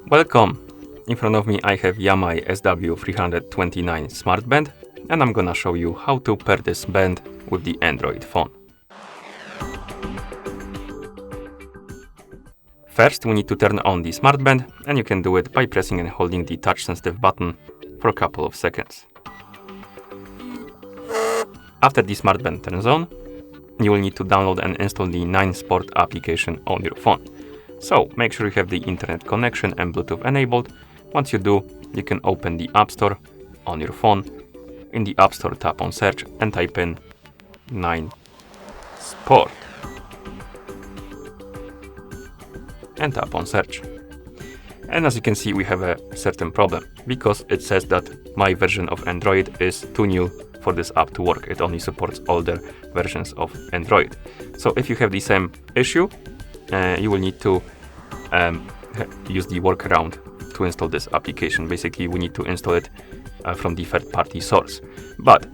Welcome! In front of me I have Yamay SW329 smart band, and I'm gonna show you how to pair this band with the Android phone. First we need to turn on the smart band, and you can do it by pressing and holding the touch sensitive button for a couple of seconds. After the smart band turns on, you will need to download and install the 9Sport application on your phone. So make sure you have the internet connection and Bluetooth enabled. Once you do, you can open the App Store on your phone. In the App Store, tap on search and type in 9Sport and tap on search. And as you can see, we have a certain problem because it says that my version of Android is too new for this app to work. It only supports older versions of Android. So if you have the same issue, you will need to use the workaround to install this application. Basically, we need to install it from the third-party source. But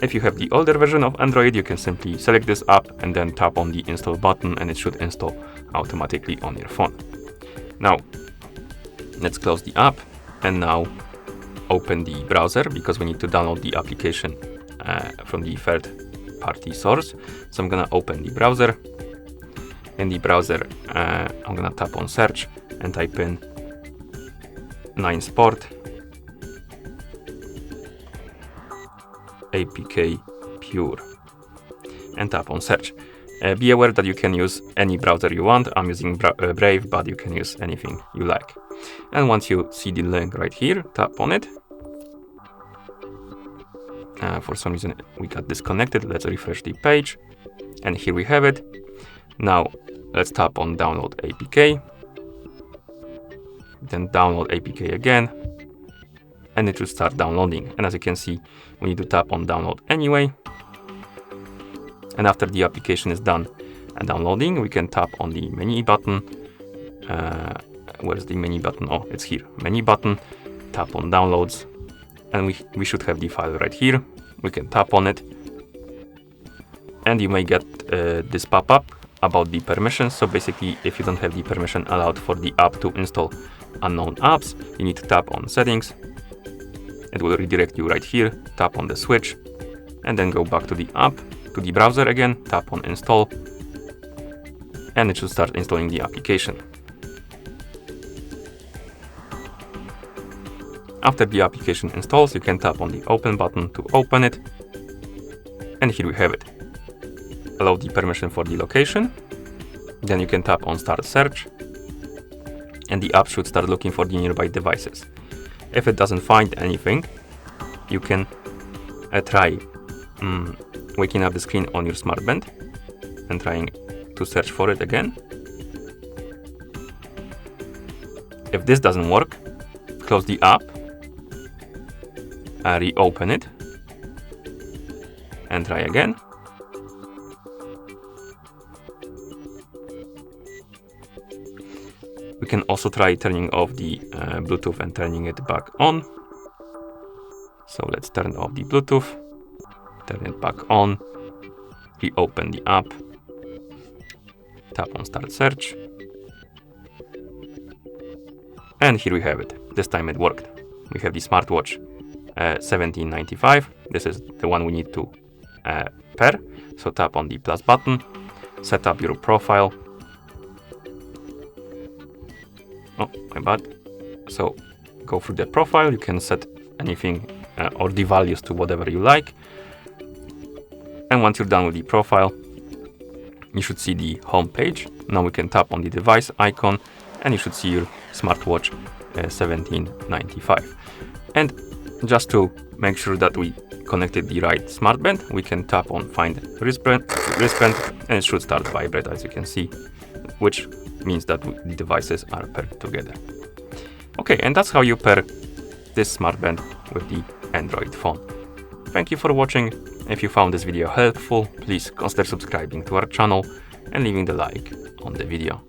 if you have the older version of Android, you can simply select this app and then tap on the install button, and it should install automatically on your phone. Now, let's close the app and now open the browser because we need to download the application from the third-party source. So I'm gonna open the browser. In the browser, I'm gonna tap on search and type in 9Sport APK Pure and tap on search. Be aware that you can use any browser you want. I'm using Brave, but you can use anything you like. And once you see the link right here, tap on it. For some reason we got disconnected. Let's refresh the page, and here we have it. Now let's tap on download APK, then download APK again, and it will start downloading. And as you can see, we need to tap on download anyway. And after the application is done and downloading, we can tap on the menu button. Where's the menu button? Oh, it's here. Menu button, tap on downloads, and we should have the file right here. We can tap on it, and you may get this pop-up about the permissions. So basically, if you don't have the permission allowed for the app to install unknown apps, you need to tap on settings. It will redirect you right here. Tap on the switch and then go back to the app, to the browser again, tap on install, and it should start installing the application. After the application installs, you can tap on the open button to open it, and here we have it. Allow the permission for the location, then you can tap on start search, and the app should start looking for the nearby devices. If it doesn't find anything, you can try waking up the screen on your smart band and trying to search for it again. If this doesn't work, close the app, reopen it, and try again. We can also try turning off the Bluetooth and turning it back on. So let's turn off the Bluetooth, turn it back on, reopen the app, tap on start search, and here we have it. This time it worked. We have the smartwatch 1795. This is the one we need to pair. So tap on the plus button, set up your profile. Oh, my bad. So go through the profile. You can set anything or the values to whatever you like. And once you're done with the profile, you should see the home page. Now we can tap on the device icon, and you should see your smartwatch 1795. And just to make sure that we connected the right smart band, we can tap on find wristband, and it should start vibrate, as you can see, which means that the devices are paired together. Okay, and that's how you pair this smart band with the Android phone. Thank you for watching. If you found this video helpful, please consider subscribing to our channel and leaving the like on the video.